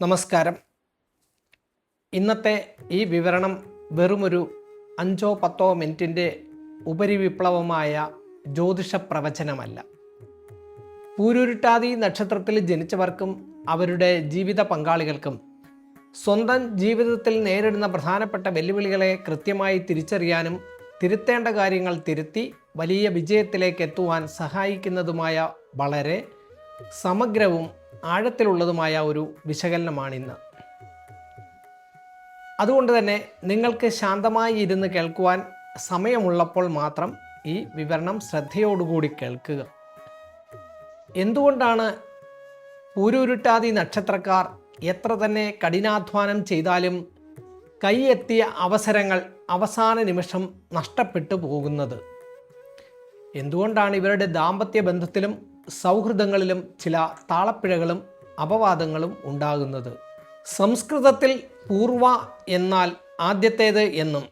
നമസ്കാരം. ഇന്നത്തെ ഈ വിവരണം വെറുമൊരു 5-10 മിനിറ്റിൻ്റെ ഉപരിവിപ്ലവമായ ജ്യോതിഷ പ്രവചനമല്ല. പൂരുരുട്ടാതി നക്ഷത്രത്തിൽ ജനിച്ചവർക്കും അവരുടെ ജീവിത പങ്കാളികൾക്കും സ്വന്തം ജീവിതത്തിൽ നേരിടുന്ന പ്രധാനപ്പെട്ട വെല്ലുവിളികളെ കൃത്യമായി തിരിച്ചറിയാനും തിരുത്തേണ്ട കാര്യങ്ങൾ തിരുത്തി വലിയ വിജയത്തിലേക്ക് എത്തുവാൻ സഹായിക്കുന്നതുമായ വളരെ സമഗ്രവും ആഴത്തിലുള്ളതുമായ ഒരു വിശകലനമാണിന്ന്. അതുകൊണ്ട് തന്നെ നിങ്ങൾക്ക് ശാന്തമായി ഇരുന്ന് കേൾക്കുവാൻ സമയമുള്ളപ്പോൾ മാത്രം ഈ വിവരണം ശ്രദ്ധയോടുകൂടി കേൾക്കുക. എന്തുകൊണ്ടാണ് പൂരുരുട്ടാതി നക്ഷത്രക്കാർ എത്ര തന്നെ കഠിനാധ്വാനം ചെയ്താലും കൈയെത്തിയ അവസരങ്ങൾ അവസാന നിമിഷം നഷ്ടപ്പെട്ടു പോകുന്നത്? എന്തുകൊണ്ടാണ് ഇവരുടെ ദാമ്പത്യ ബന്ധത്തിലും സൗഹൃദങ്ങളിലും ചില താളപ്പിഴകളും അപവാദങ്ങളും ഉണ്ടാകുന്നത്? സംസ്കൃതത്തിൽ പൂർവ എന്നാൽ ആദ്യത്തേത് എന്നും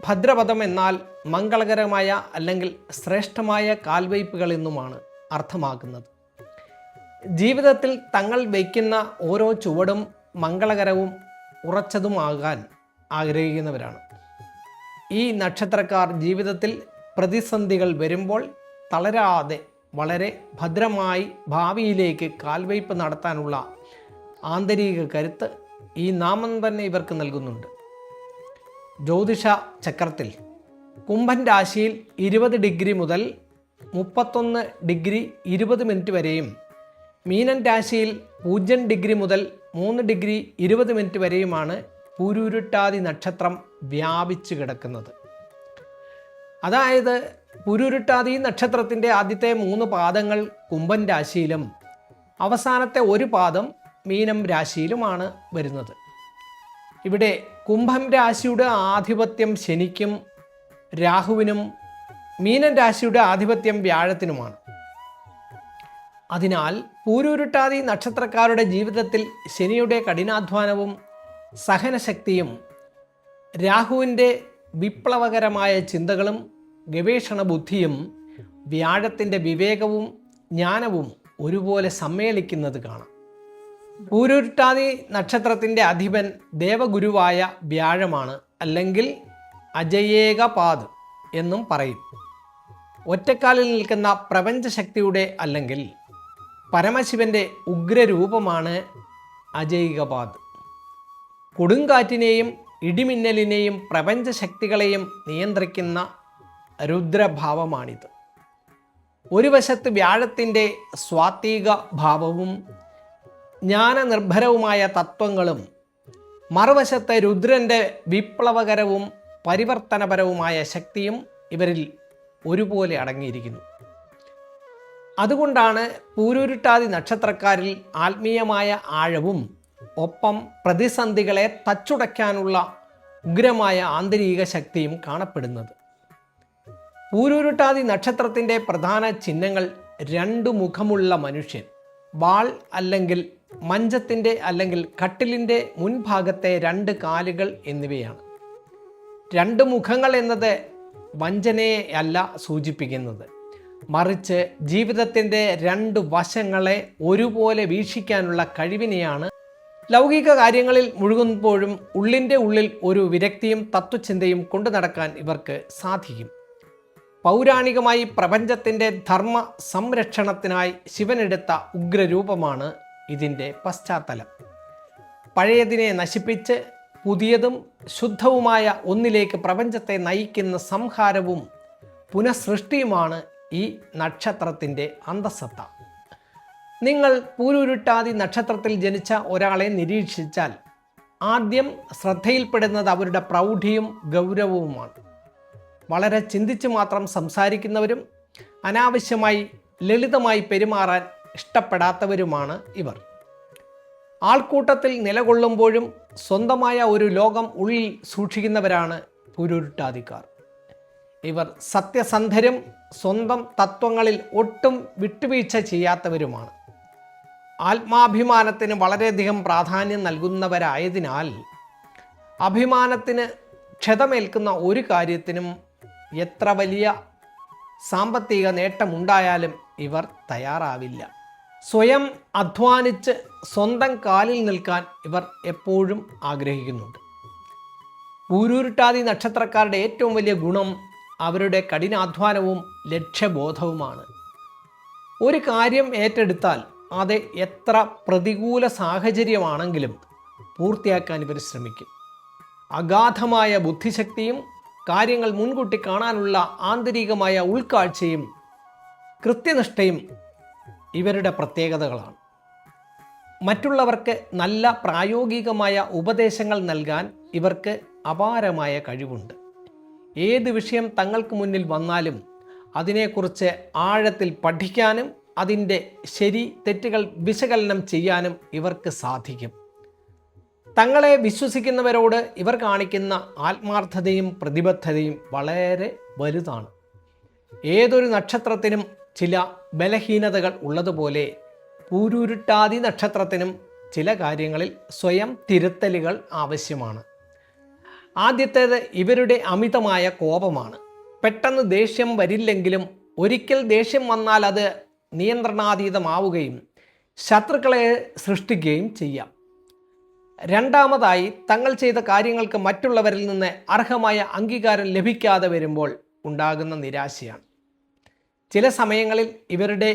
ഭദ്രപദം എന്നാൽ മംഗളകരമായ അല്ലെങ്കിൽ ശ്രേഷ്ഠമായ കാൽവയ്പുകൾ എന്നുമാണ് അർത്ഥമാക്കുന്നത്. ജീവിതത്തിൽ തങ്ങൾ വയ്ക്കുന്ന ഓരോ ചുവടും മംഗളകരവും ഉറച്ചതുമാകാൻ ആഗ്രഹിക്കുന്നവരാണ്. ഈ നക്ഷത്രക്കാർ ജീവിതത്തിൽ പ്രതിസന്ധികൾ വരുമ്പോൾ തളരാതെ വളരെ ഭദ്രമായി ഭാവിയിലേക്ക് കാൽവയ്പ് നടത്താനുള്ള ആന്തരിക കരുത്ത് ഈ നാമം തന്നെ ഇവർക്ക് നൽകുന്നുണ്ട്. ജ്യോതിഷ ചക്രത്തിൽ കുംഭൻ രാശിയിൽ 20 ഡിഗ്രി മുതൽ 31 ഡിഗ്രി 20 മിനിറ്റ് വരെയും മീനൻ രാശിയിൽ 0 ഡിഗ്രി മുതൽ 3 ഡിഗ്രി 20 മിനിറ്റ് വരെയുമാണ് പൂരുരുട്ടാതി നക്ഷത്രം വ്യാപിച്ചു കിടക്കുന്നത്. അതായത് പൂരുരുട്ടാതി നക്ഷത്രത്തിൻ്റെ ആദ്യത്തെ 3 പാദങ്ങൾ കുംഭൻ രാശിയിലും അവസാനത്തെ ഒരു പാദം മീനം രാശിയിലുമാണ് വരുന്നത്. ഇവിടെ കുംഭം രാശിയുടെ ആധിപത്യം ശനിക്കും രാഹുവിനും മീനൻ രാശിയുടെ ആധിപത്യം വ്യാഴത്തിനുമാണ്. അതിനാൽ പൂരുരുട്ടാതി നക്ഷത്രക്കാരുടെ ജീവിതത്തിൽ ശനിയുടെ കഠിനാധ്വാനവും സഹനശക്തിയും രാഹുവിൻ്റെ വിപ്ലവകരമായ ചിന്തകളും ഗവേഷണ ബുദ്ധിയും വ്യാഴത്തിൻ്റെ വിവേകവും ജ്ഞാനവും ഒരുപോലെ സമ്മേളിക്കുന്നത് കാണാം. പൂരുരുട്ടാതി നക്ഷത്രത്തിൻ്റെ അധിപൻ ദേവഗുരുവായ വ്യാഴമാണ്, അല്ലെങ്കിൽ അജയേകപാദ് എന്നും പറയും. ഒറ്റക്കാലിൽ നിൽക്കുന്ന പ്രപഞ്ചശക്തിയുടെ അല്ലെങ്കിൽ പരമശിവൻ്റെ ഉഗ്രരൂപമാണ് അജയികപാദ്. കൊടുങ്കാറ്റിനെയും ഇടിമിന്നലിനെയും പ്രപഞ്ചശക്തികളെയും നിയന്ത്രിക്കുന്ന രുദ്രഭാവമാണിത്. ഒരു വശത്ത് വ്യാഴത്തിൻ്റെ സ്വാത്വിക ഭാവവും ജ്ഞാനനിർഭരവുമായ തത്വങ്ങളും മറുവശത്ത് രുദ്രൻ്റെ വിപ്ലവകരവും പരിവർത്തനപരവുമായ ശക്തിയും ഇവരിൽ ഒരുപോലെ അടങ്ങിയിരിക്കുന്നു. അതുകൊണ്ടാണ് പൂരുരുട്ടാതി നക്ഷത്രക്കാരിൽ ആത്മീയമായ ആഴവും ഒപ്പം പ്രതിസന്ധികളെ തച്ചുടയ്ക്കാനുള്ള ഉഗ്രമായ ആന്തരിക ശക്തിയും കാണപ്പെടുന്നത്. പൂരുരുട്ടാതി നക്ഷത്രത്തിൻ്റെ പ്രധാന ചിഹ്നങ്ങൾ 2 മുഖമുള്ള മനുഷ്യൻ, വാൾ അല്ലെങ്കിൽ മഞ്ചത്തിൻ്റെ അല്ലെങ്കിൽ കട്ടിലിൻ്റെ മുൻഭാഗത്തെ 2 കാലുകൾ എന്നിവയാണ്. 2 മുഖങ്ങൾ എന്നത് വഞ്ചനയെ അല്ല സൂചിപ്പിക്കുന്നത്, മറിച്ച് ജീവിതത്തിൻ്റെ 2 വശങ്ങളെ ഒരുപോലെ വീക്ഷിക്കാനുള്ള കഴിവിനെയാണ്. ലൗകിക കാര്യങ്ങളിൽ മുഴുകുമ്പോഴും ഉള്ളിൻ്റെ ഉള്ളിൽ ഒരു വിരക്തിയും തത്വചിന്തയും കൊണ്ടു നടക്കാൻ ഇവർക്ക് സാധിക്കും. പൗരാണികമായി പ്രപഞ്ചത്തിൻ്റെ ധർമ്മ സംരക്ഷണത്തിനായി ശിവനെടുത്ത ഉഗ്രരൂപമാണ് ഇതിൻ്റെ പശ്ചാത്തലം. പഴയതിനെ നശിപ്പിച്ച് പുതിയതും ശുദ്ധവുമായ ഒന്നിലേക്ക് പ്രപഞ്ചത്തെ നയിക്കുന്ന സംഹാരവും പുനഃസൃഷ്ടിയുമാണ് ഈ നക്ഷത്രത്തിൻ്റെ അന്തഃസത്ത. നിങ്ങൾ പൂരുരുട്ടാതി നക്ഷത്രത്തിൽ ജനിച്ച ഒരാളെ നിരീക്ഷിച്ചാൽ ആദ്യം ശ്രദ്ധയിൽപ്പെടുന്നത് അവരുടെ പ്രൗഢിയും ഗൗരവവുമാണ്. വളരെ ചിന്തിച്ച് മാത്രം സംസാരിക്കുന്നവരും അനാവശ്യമായി ലളിതമായി പെരുമാറാൻ ഇഷ്ടപ്പെടാത്തവരുമാണ് ഇവർ. ആൾക്കൂട്ടത്തിൽ നിലകൊള്ളുമ്പോഴും സ്വന്തമായ ഒരു ലോകം ഉള്ളിൽ സൂക്ഷിക്കുന്നവരാണ് പൂരുരുട്ടാതിക്കാർ. ഇവർ സത്യസന്ധരും സ്വന്തം തത്വങ്ങളിൽ ഒട്ടും വിട്ടുവീഴ്ച ചെയ്യാത്തവരുമാണ്. ആത്മാഭിമാനത്തിന് വളരെയധികം പ്രാധാന്യം നൽകുന്നവരായതിനാൽ അഭിമാനത്തിന് ക്ഷതമേൽക്കുന്ന ഒരു കാര്യത്തിനും എത്ര വലിയ സാമ്പത്തിക നേട്ടമുണ്ടായാലും ഇവർ തയ്യാറാവില്ല. സ്വയം അധ്വാനിച്ച് സ്വന്തം കാലിൽ നിൽക്കാൻ ഇവർ എപ്പോഴും ആഗ്രഹിക്കുന്നുണ്ട്. പൂരുരുട്ടാതി നക്ഷത്രക്കാരുടെ ഏറ്റവും വലിയ ഗുണം അവരുടെ കഠിനാധ്വാനവും ലക്ഷ്യബോധവുമാണ്. ഒരു കാര്യം ഏറ്റെടുത്താൽ അത് എത്ര പ്രതികൂല സാഹചര്യമാണെങ്കിലും പൂർത്തിയാക്കാൻ ഇവർ ശ്രമിക്കും. അഗാധമായ ബുദ്ധിശക്തിയും കാര്യങ്ങൾ മുൻകൂട്ടി കാണാനുള്ള ആന്തരികമായ ഉൾക്കാഴ്ചയും കൃത്യനിഷ്ഠയും ഇവരുടെ പ്രത്യേകതകളാണ്. മറ്റുള്ളവർക്ക് നല്ല പ്രായോഗികമായ ഉപദേശങ്ങൾ നൽകാൻ ഇവർക്ക് അപാരമായ കഴിവുണ്ട്. ഏത് വിഷയം തങ്ങൾക്ക് മുന്നിൽ വന്നാലും അതിനെക്കുറിച്ച് ആഴത്തിൽ പഠിക്കാനും അതിൻ്റെ ശരി തെറ്റുകൾ വിശകലനം ചെയ്യാനും ഇവർക്ക് സാധിക്കും. തങ്ങളെ വിശ്വസിക്കുന്നവരോട് ഇവർ കാണിക്കുന്ന ആത്മാർത്ഥതയും പ്രതിബദ്ധതയും വളരെ വലുതാണ്. ഏതൊരു നക്ഷത്രത്തിനും ചില ബലഹീനതകൾ ഉള്ളതുപോലെ പൂരുരുട്ടാതി നക്ഷത്രത്തിനും ചില കാര്യങ്ങളിൽ സ്വയം തിരുത്തലുകൾ ആവശ്യമാണ്. ആദ്യത്തേത് ഇവരുടെ അമിതമായ കോപമാണ്. പെട്ടെന്ന് ദേഷ്യം വരില്ലെങ്കിലും ഒരിക്കൽ ദേഷ്യം വന്നാൽ അത് നിയന്ത്രണാതീതമാവുകയും ശത്രുക്കളെ സൃഷ്ടിക്കുകയും ചെയ്യാം. രണ്ടാമതായി, തങ്ങൾ ചെയ്ത കാര്യങ്ങൾക്ക് മറ്റുള്ളവരിൽ നിന്ന് അർഹമായ അംഗീകാരം ലഭിക്കാതെ വരുമ്പോൾ ഉണ്ടാകുന്ന നിരാശയാണ്. ചില സമയങ്ങളിൽ ഇവരുടെ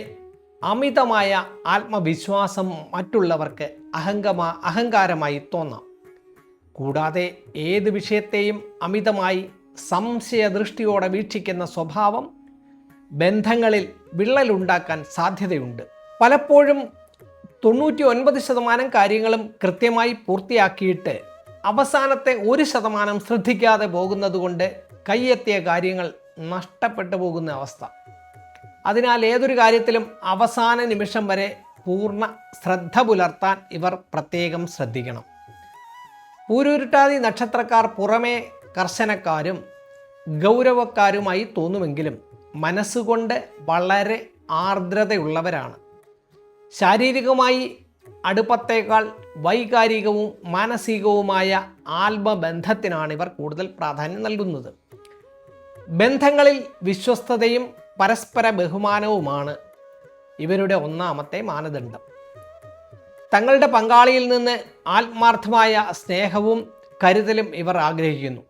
അമിതമായ ആത്മവിശ്വാസം മറ്റുള്ളവർക്ക് അഹങ്കാരമായി തോന്നാം. കൂടാതെ ഏത് വിഷയത്തെയും അമിതമായി സംശയദൃഷ്ടിയോടെ വീക്ഷിക്കുന്ന സ്വഭാവം ബന്ധങ്ങളിൽ വിള്ളലുണ്ടാക്കാൻ സാധ്യതയുണ്ട്. പലപ്പോഴും 99% കാര്യങ്ങളും കൃത്യമായി പൂർത്തിയാക്കിയിട്ട് അവസാനത്തെ 1% ശ്രദ്ധിക്കാതെ പോകുന്നതുകൊണ്ട് കയ്യെത്തിയ കാര്യങ്ങൾ നഷ്ടപ്പെട്ടു പോകുന്ന അവസ്ഥ. അതിനാൽ ഏതൊരു കാര്യത്തിലും അവസാന നിമിഷം വരെ പൂർണ്ണ ശ്രദ്ധ പുലർത്താൻ ഇവർ പ്രത്യേകം ശ്രദ്ധിക്കണം. പൂരുരുട്ടാതി നക്ഷത്രക്കാർ പുറമേ കർശനക്കാരും ഗൗരവക്കാരുമായി തോന്നുമെങ്കിലും മനസ്സുകൊണ്ട് വളരെ ആർദ്രതയുള്ളവരാണ്. ശാരീരികമായി അടുപ്പത്തേക്കാൾ വൈകാരികവും മാനസികവുമായ ആത്മബന്ധത്തിനാണ് ഇവർ കൂടുതൽ പ്രാധാന്യം നൽകുന്നത്. ബന്ധങ്ങളിൽ വിശ്വസ്തതയും പരസ്പര ബഹുമാനവുമാണ് ഇവരുടെ ഒന്നാമത്തെ മാനദണ്ഡം. തങ്ങളുടെ പങ്കാളിയിൽ നിന്ന് ആത്മാർത്ഥമായ സ്നേഹവും കരുതലും ഇവർ ആഗ്രഹിക്കുന്നു.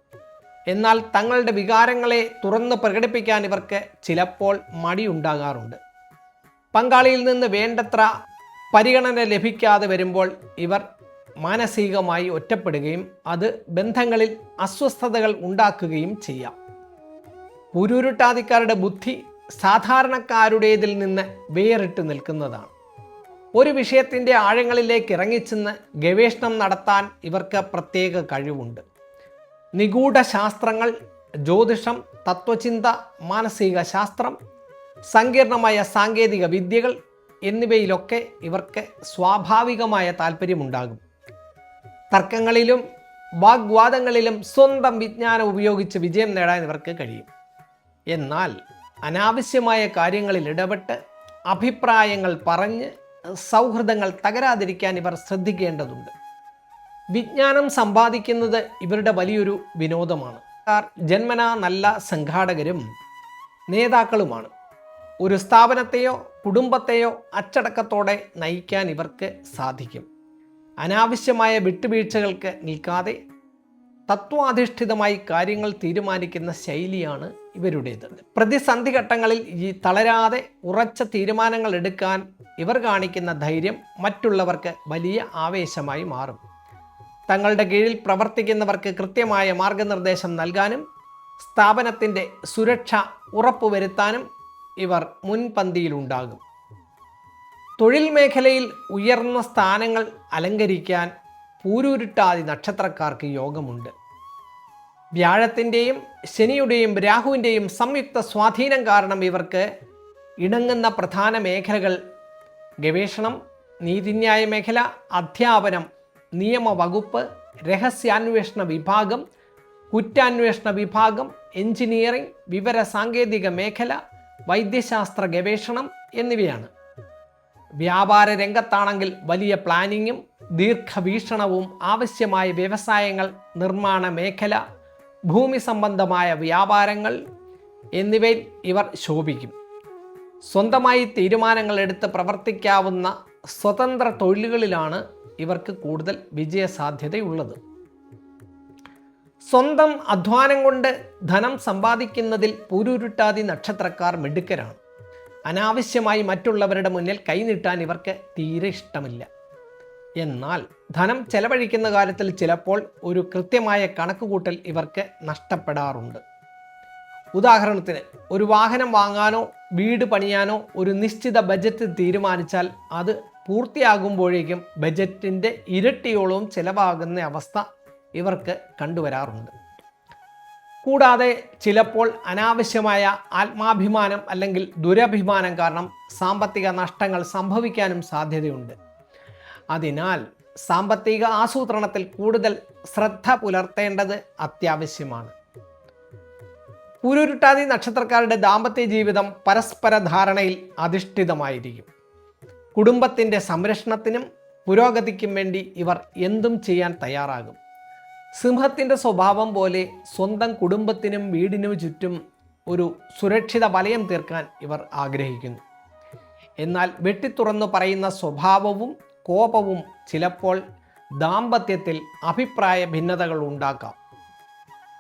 എന്നാൽ തങ്ങളുടെ വികാരങ്ങളെ തുറന്ന് പ്രകടിപ്പിക്കാൻ ഇവർക്ക് ചിലപ്പോൾ മടിയുണ്ടാകാറുണ്ട്. പങ്കാളിയിൽ നിന്ന് വേണ്ടത്ര പരിഗണന ലഭിക്കാതെ വരുമ്പോൾ ഇവർ മാനസികമായി ഒറ്റപ്പെടുകയും അത് ബന്ധങ്ങളിൽ അസ്വസ്ഥതകൾ ഉണ്ടാക്കുകയും ചെയ്യാം. പൂരുരുട്ടാതിക്കാരുടെ ബുദ്ധി സാധാരണക്കാരുടേതിൽ നിന്ന് വേറിട്ട് നിൽക്കുന്നതാണ്. ഒരു വിഷയത്തിൻ്റെ ആഴങ്ങളിലേക്ക് ഇറങ്ങിച്ചെന്ന് ഗവേഷണം നടത്താൻ ഇവർക്ക് പ്രത്യേക കഴിവുണ്ട്. നിഗൂഢ ശാസ്ത്രങ്ങൾ, ജ്യോതിഷം, തത്വചിന്ത, മാനസിക ശാസ്ത്രം, സങ്കീർണമായ സാങ്കേതിക വിദ്യകൾ എന്നിവയിലൊക്കെ ഇവർക്ക് സ്വാഭാവികമായ താല്പര്യമുണ്ടാകും. തർക്കങ്ങളിലും വാഗ്വാദങ്ങളിലും സ്വന്തം വിജ്ഞാനം ഉപയോഗിച്ച് വിജയം നേടാൻ ഇവർക്ക് കഴിയും. എന്നാൽ അനാവശ്യമായ കാര്യങ്ങളിൽ ഇടപെട്ട് അഭിപ്രായങ്ങൾ പറഞ്ഞ് സൗഹൃദങ്ങൾ തകരാതിരിക്കാൻ ഇവർ ശ്രദ്ധിക്കേണ്ടതുണ്ട്. വിജ്ഞാനം സമ്പാദിക്കുന്നത് ഇവരുടെ വലിയൊരു വിനോദമാണ്. ജന്മനാ നല്ല സംഘാടകരും നേതാക്കളുമാണ്. ഒരു സ്ഥാപനത്തെയോ കുടുംബത്തെയോ അച്ചടക്കത്തോടെ നയിക്കാൻ ഇവർക്ക് സാധിക്കും. അനാവശ്യമായ വിട്ടുവീഴ്ചകൾക്ക് നിൽക്കാതെ തത്വാധിഷ്ഠിതമായി കാര്യങ്ങൾ തീരുമാനിക്കുന്ന ശൈലിയാണ് ഇവരുടേത്. പ്രതിസന്ധി ഘട്ടങ്ങളിൽ തളരാതെ ഉറച്ച തീരുമാനങ്ങൾ എടുക്കാൻ ഇവർ കാണിക്കുന്ന ധൈര്യം മറ്റുള്ളവർക്ക് വലിയ ആവേശമായി മാറും. തങ്ങളുടെ കീഴിൽ പ്രവർത്തിക്കുന്നവർക്ക് കൃത്യമായ മാർഗനിർദ്ദേശം നൽകാനും സ്ഥാപനത്തിൻ്റെ സുരക്ഷ ഉറപ്പുവരുത്താനും ഇവർ മുൻപന്തിയിലുണ്ടാകും. തൊഴിൽ മേഖലയിൽ ഉയർന്ന സ്ഥാനങ്ങൾ അലങ്കരിക്കാൻ പൂരുരുട്ടാതി നക്ഷത്രക്കാർക്ക് യോഗമുണ്ട്. വ്യാഴത്തിൻ്റെയും ശനിയുടെയും രാഹുവിൻ്റെയും സംയുക്ത സ്വാധീനം കാരണം ഇവർക്ക് ഇണങ്ങുന്ന പ്രധാന മേഖലകൾ ഗവേഷണം, നീതിന്യായ മേഖല, അധ്യാപനം, നിയമവകുപ്പ്, രഹസ്യാന്വേഷണ വിഭാഗം, കുറ്റാന്വേഷണ വിഭാഗം, എഞ്ചിനീയറിംഗ്, വിവര സാങ്കേതിക മേഖല, വൈദ്യശാസ്ത്ര ഗവേഷണം എന്നിവയാണ്. വ്യാപാര രംഗത്താണെങ്കിൽ വലിയ പ്ലാനിങ്ങും ദീർഘവീക്ഷണവും ആവശ്യമായ വ്യവസായങ്ങൾ, നിർമ്മാണ മേഖല, ഭൂമി സംബന്ധമായ വ്യാപാരങ്ങൾ എന്നിവയിൽ ഇവർ ശോഭിക്കും. സ്വന്തമായി തീരുമാനങ്ങൾ എടുത്ത് പ്രവർത്തിക്കാവുന്ന സ്വതന്ത്ര തൊഴിലുകളിലാണ് ഇവർക്ക് കൂടുതൽ വിജയസാധ്യതയുള്ളത്. സ്വന്തം അധ്വാനം കൊണ്ട് ധനം സമ്പാദിക്കുന്നതിൽ പൂരുരുട്ടാതി നക്ഷത്രക്കാർ മിടുക്കരാണ്. അനാവശ്യമായി മറ്റുള്ളവരുടെ മുന്നിൽ കൈനീട്ടാൻ ഇവർക്ക് തീരെ ഇഷ്ടമില്ല. എന്നാൽ ധനം ചെലവഴിക്കുന്ന കാര്യത്തിൽ ചിലപ്പോൾ ഒരു കൃത്യമായ കണക്കുകൂട്ടൽ ഇവർക്ക് നഷ്ടപ്പെടാറുണ്ട്. ഉദാഹരണത്തിന്, ഒരു വാഹനം വാങ്ങാനോ വീട് പണിയാനോ ഒരു നിശ്ചിത ബജറ്റ് തീരുമാനിച്ചാൽ അത് പൂർത്തിയാകുമ്പോഴേക്കും ബജറ്റിൻ്റെ ഇരട്ടിയോളവും ചിലവാകുന്ന അവസ്ഥ ഇവർക്ക് കണ്ടുവരാറുണ്ട്. കൂടാതെ ചിലപ്പോൾ അനാവശ്യമായ ആത്മാഭിമാനം അല്ലെങ്കിൽ ദുരഭിമാനം കാരണം സാമ്പത്തിക നഷ്ടങ്ങൾ സംഭവിക്കാനും സാധ്യതയുണ്ട്. അതിനാൽ സാമ്പത്തിക ആസൂത്രണത്തിൽ കൂടുതൽ ശ്രദ്ധ പുലർത്തേണ്ടത് അത്യാവശ്യമാണ്. പൂരുരുട്ടാതി നക്ഷത്രക്കാരുടെ ദാമ്പത്യ ജീവിതം പരസ്പര ധാരണയിൽ അധിഷ്ഠിതമായിരിക്കും. കുടുംബത്തിൻ്റെ സംരക്ഷണത്തിനും പുരോഗതിക്കും വേണ്ടി ഇവർ എന്തും ചെയ്യാൻ തയ്യാറാകും. സിംഹത്തിൻ്റെ സ്വഭാവം പോലെ സ്വന്തം കുടുംബത്തിനും വീടിനും ചുറ്റും ഒരു സുരക്ഷിത വലയം തീർക്കാൻ ഇവർ ആഗ്രഹിക്കുന്നു. എന്നാൽ വെട്ടിത്തുറന്നു പറയുന്ന സ്വഭാവവും കോപവും ചിലപ്പോൾ ദാമ്പത്യത്തിൽ അഭിപ്രായ ഭിന്നതകൾ ഉണ്ടാക്കാം.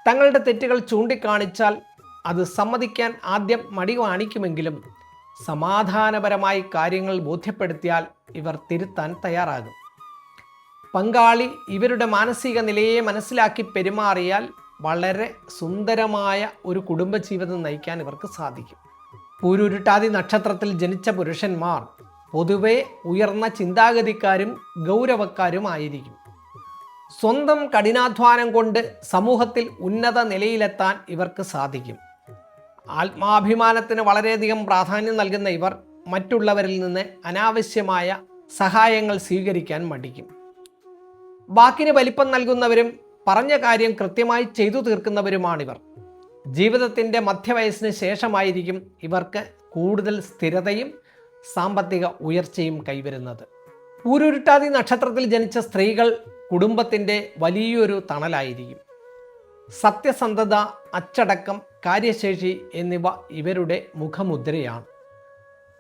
തങ്ങളുടെ തെറ്റുകൾ ചൂണ്ടിക്കാണിച്ചാൽ അത് സമ്മതിക്കാൻ ആദ്യം മടി കാണിക്കുമെങ്കിലും സമാധാനപരമായി കാര്യങ്ങൾ ബോധ്യപ്പെടുത്തിയാൽ ഇവർ തിരുത്താൻ തയ്യാറാകും. പങ്കാളി ഇവരുടെ മാനസിക നിലയെ മനസ്സിലാക്കി പെരുമാറിയാൽ വളരെ സുന്ദരമായ ഒരു കുടുംബജീവിതം നയിക്കാൻ ഇവർക്ക് സാധിക്കും. പൂരുരുട്ടാതി നക്ഷത്രത്തിൽ ജനിച്ച പുരുഷന്മാർ പൊതുവെ ഉയർന്ന ചിന്താഗതിക്കാരും ഗൗരവക്കാരുമായിരിക്കും. സ്വന്തം കഠിനാധ്വാനം കൊണ്ട് സമൂഹത്തിൽ ഉന്നത നിലയിലെത്താൻ ഇവർക്ക് സാധിക്കും. ആത്മാഭിമാനത്തിന് വളരെയധികം പ്രാധാന്യം നൽകുന്ന ഇവർ മറ്റുള്ളവരിൽ നിന്ന് അനാവശ്യമായ സഹായങ്ങൾ സ്വീകരിക്കാൻ മടിക്കും. വാക്കിന് വലിപ്പം നൽകുന്നവരും പറഞ്ഞ കാര്യം കൃത്യമായി ചെയ്തു തീർക്കുന്നവരുമാണിവർ. ജീവിതത്തിൻ്റെ മധ്യവയസ്സിന് ശേഷമായിരിക്കും ഇവർക്ക് കൂടുതൽ സ്ഥിരതയും സാമ്പത്തിക ഉയർച്ചയും കൈവരുന്നത്. പൂരുരുട്ടാതി നക്ഷത്രത്തിൽ ജനിച്ച സ്ത്രീകൾ കുടുംബത്തിൻ്റെ വലിയൊരു തണലായിരിക്കും. സത്യസന്ധത, അച്ചടക്കം, കാര്യശേഷി എന്നിവ ഇവരുടെ മുഖമുദ്രയാണ്.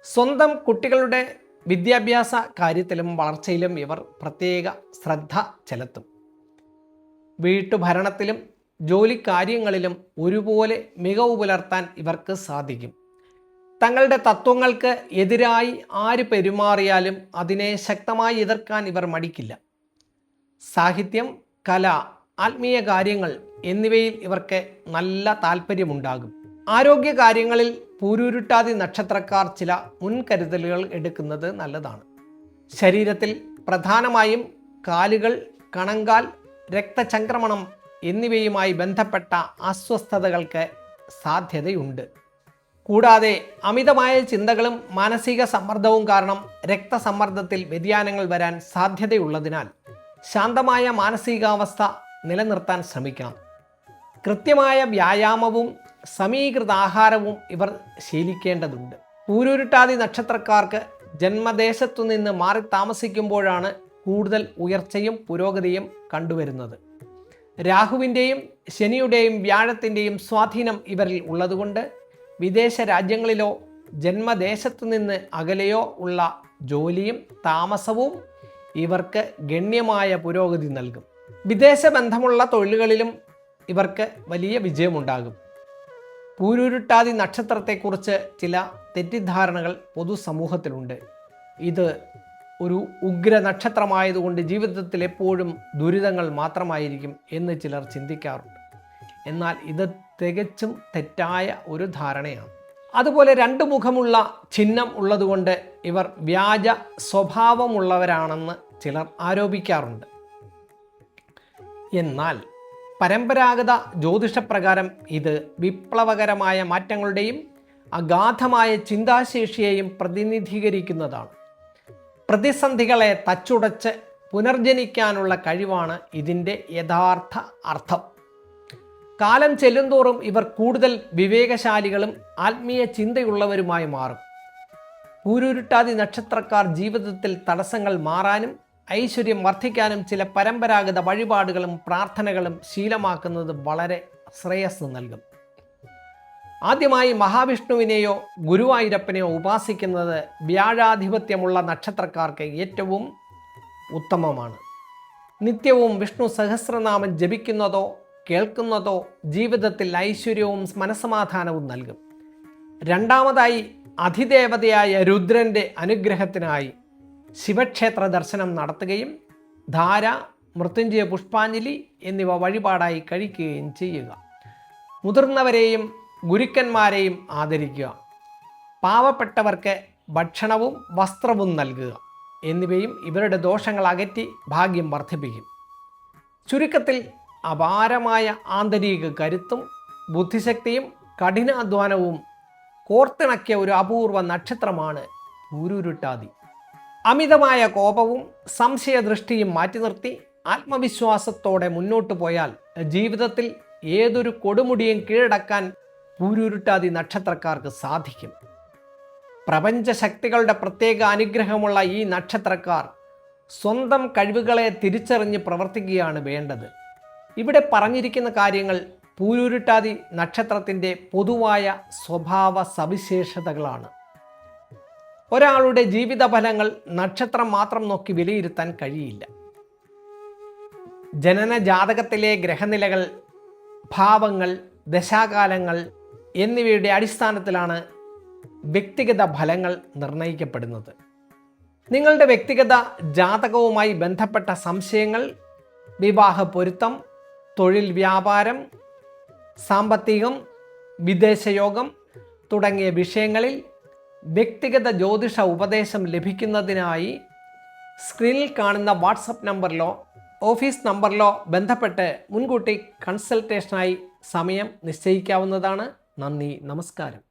സ്വന്തം കുട്ടികളുടെ വിദ്യാഭ്യാസ കാര്യത്തിലും വളർച്ചയിലും ഇവർ പ്രത്യേക ശ്രദ്ധ ചെലുത്തും. വീട്ടുഭരണത്തിലും ജോലിക്കാര്യങ്ങളിലും ഒരുപോലെ മികവ് പുലർത്താൻ ഇവർക്ക് സാധിക്കും. തങ്ങളുടെ തത്വങ്ങൾക്ക് എതിരായി ആര് പെരുമാറിയാലും അതിനെ ശക്തമായി എതിർക്കാൻ ഇവർ മടിക്കില്ല. സാഹിത്യം, കല, ആത്മീയ കാര്യങ്ങൾ എന്നിവയിൽ ഇവർക്ക് നല്ല താല്പര്യമുണ്ടാകും. ആരോഗ്യ കാര്യങ്ങളിൽ പൂരുരുട്ടാതി നക്ഷത്രക്കാർ ചില മുൻകരുതലുകൾ എടുക്കുന്നത് നല്ലതാണ്. ശരീരത്തിൽ പ്രധാനമായും കാലുകൾ, കണങ്കാൽ, രക്തചംക്രമണം എന്നിവയുമായി ബന്ധപ്പെട്ട അസ്വസ്ഥതകൾക്ക് സാധ്യതയുണ്ട്. കൂടാതെ അമിതമായ ചിന്തകളും മാനസിക സമ്മർദ്ദവും കാരണം രക്തസമ്മർദ്ദത്തിൽ വ്യതിയാനങ്ങൾ വരാൻ സാധ്യതയുള്ളതിനാൽ ശാന്തമായ മാനസികാവസ്ഥ നിലനിർത്താൻ ശ്രമിക്കണം. കൃത്യമായ വ്യായാമവും സമീകൃത ആഹാരവും ഇവർ ശീലിക്കേണ്ടതുണ്ട്. പൂരുരുട്ടാതി നക്ഷത്രക്കാർക്ക് ജന്മദേശത്തു നിന്ന് മാറി താമസിക്കുമ്പോഴാണ് കൂടുതൽ ഉയർച്ചയും പുരോഗതിയും കണ്ടുവരുന്നത്. രാഹുവിൻ്റെയും ശനിയുടെയും വ്യാഴത്തിൻ്റെയും സ്വാധീനം ഇവരിൽ ഉള്ളതുകൊണ്ട് വിദേശ രാജ്യങ്ങളിലോ ജന്മദേശത്തു നിന്ന് അകലെയോ ഉള്ള ജോലിയും താമസവും ഇവർക്ക് ഗണ്യമായ പുരോഗതി നൽകും. വിദേശ ബന്ധമുള്ള തൊഴിലുകളിലും ഇവർക്ക് വലിയ വിജയമുണ്ടാകും. പൂരുരുട്ടാതി നക്ഷത്രത്തെക്കുറിച്ച് ചില തെറ്റിദ്ധാരണകൾ പൊതുസമൂഹത്തിലുണ്ട്. ഇത് ഒരു ഉഗ്ര നക്ഷത്രമായതുകൊണ്ട് ജീവിതത്തിൽ എപ്പോഴും ദുരിതങ്ങൾ മാത്രമായിരിക്കും എന്ന് ചിലർ ചിന്തിക്കാറുണ്ട്. എന്നാൽ ഇത് തികച്ചും തെറ്റായ ഒരു ധാരണയാണ്. അതുപോലെ രണ്ട് മുഖമുള്ള ചിഹ്നം ഉള്ളതുകൊണ്ട് ഇവർ വ്യാജ സ്വഭാവമുള്ളവരാണെന്ന് ചിലർ ആരോപിക്കാറുണ്ട്. എന്നാൽ പരമ്പരാഗത ജ്യോതിഷപ്രകാരം ഇത് വിപ്ലവകരമായ മാറ്റങ്ങളുടെയും അഗാധമായ ചിന്താശേഷിയെയും പ്രതിനിധീകരിക്കുന്നതാണ്. പ്രതിസന്ധികളെ തച്ചുടച്ച് പുനർജനിക്കാനുള്ള കഴിവാണ് ഇതിൻ്റെ യഥാർത്ഥ അർത്ഥം. കാലം ചെല്ലുന്തോറും ഇവർ കൂടുതൽ വിവേകശാലികളും ആത്മീയ ചിന്തയുള്ളവരുമായി മാറും. പൂരുരുട്ടാതി നക്ഷത്രക്കാർ ജീവിതത്തിൽ തടസ്സങ്ങൾ മാറാനും ഐശ്വര്യം വർദ്ധിക്കാനും ചില പരമ്പരാഗത വഴിപാടുകളും പ്രാർത്ഥനകളും ശീലമാക്കുന്നത് വളരെ ശ്രേയസ് നൽകും. ആദ്യമായി മഹാവിഷ്ണുവിനെയോ ഗുരുവായൂരപ്പനെയോ ഉപാസിക്കുന്നത് വ്യാഴാധിപത്യമുള്ള നക്ഷത്രക്കാർക്ക് ഏറ്റവും ഉത്തമമാണ്. നിത്യവും വിഷ്ണു സഹസ്രനാമം ജപിക്കുന്നതോ കേൾക്കുന്നതോ ജീവിതത്തിൽ ഐശ്വര്യവും മനസമാധാനവും നൽകും. രണ്ടാമതായി അധിദേവതയായ രുദ്രൻ്റെ അനുഗ്രഹത്തിനായി ശിവക്ഷേത്ര ദർശനം നടത്തുകയും ധാര, മൃത്യുഞ്ജയ പുഷ്പാഞ്ജലി എന്നിവ വഴിപാടായി കഴിക്കുകയും ചെയ്യുക. മുതിർന്നവരെയും ഗുരുക്കന്മാരെയും ആദരിക്കുക. പാവപ്പെട്ടവർക്ക് ഭക്ഷണവും വസ്ത്രവും നൽകുക എന്നിവയും ഇവരുടെ ദോഷങ്ങൾ അകറ്റി ഭാഗ്യം വർദ്ധിപ്പിക്കും. ചുരുക്കത്തിൽ അപാരമായ ആന്തരിക കരുത്തും ബുദ്ധിശക്തിയും കഠിനാധ്വാനവും കോർത്തിണക്കിയ ഒരു അപൂർവ നക്ഷത്രമാണ് പൂരുരുട്ടാതി. അമിതമായ കോപവും സംശയദൃഷ്ടിയും മാറ്റി നിർത്തി ആത്മവിശ്വാസത്തോടെ മുന്നോട്ട് പോയാൽ ജീവിതത്തിൽ ഏതൊരു കൊടുമുടിയും കീഴടക്കാൻ പൂരുരുട്ടാതി നക്ഷത്രക്കാർക്ക് സാധിക്കും. പ്രപഞ്ചശക്തികളുടെ പ്രത്യേക അനുഗ്രഹമുള്ള ഈ നക്ഷത്രക്കാർ സ്വന്തം കഴിവുകളെ തിരിച്ചറിഞ്ഞ് പ്രവർത്തിക്കുകയാണ് വേണ്ടത്. ഇവിടെ പറഞ്ഞിരിക്കുന്ന കാര്യങ്ങൾ പൂരുരുട്ടാതി നക്ഷത്രത്തിൻ്റെ പൊതുവായ സ്വഭാവ സവിശേഷതകളാണ്. ഒരാളുടെ ജീവിത ഫലങ്ങൾ നക്ഷത്രം മാത്രം നോക്കി വിലയിരുത്താൻ കഴിയില്ല. ജനന ജാതകത്തിലെ ഗ്രഹനിലകൾ, ഭാവങ്ങൾ, ദശാകാലങ്ങൾ എന്നിവയുടെ അടിസ്ഥാനത്തിലാണ് വ്യക്തിഗത ഫലങ്ങൾ നിർണ്ണയിക്കപ്പെടുന്നത്. നിങ്ങളുടെ വ്യക്തിഗത ജാതകവുമായി ബന്ധപ്പെട്ട സംശയങ്ങൾ, വിവാഹ പൊരുത്തം, തൊഴിൽ വ്യാപാരം, സാമ്പത്തികം, വിദേശയോഗം തുടങ്ങിയ വിഷയങ്ങളിൽ വ്യക്തിഗത ജ്യോതിഷ ഉപദേശം ലഭിക്കുന്നതിനായി സ്ക്രീനിൽ കാണുന്ന വാട്സപ്പ് നമ്പറിലോ ഓഫീസ് നമ്പറിലോ ബന്ധപ്പെട്ട് മുൻകൂട്ടി കൺസൾട്ടേഷനായി സമയം നിശ്ചയിക്കാവുന്നതാണ്. നന്ദി, നമസ്കാരം.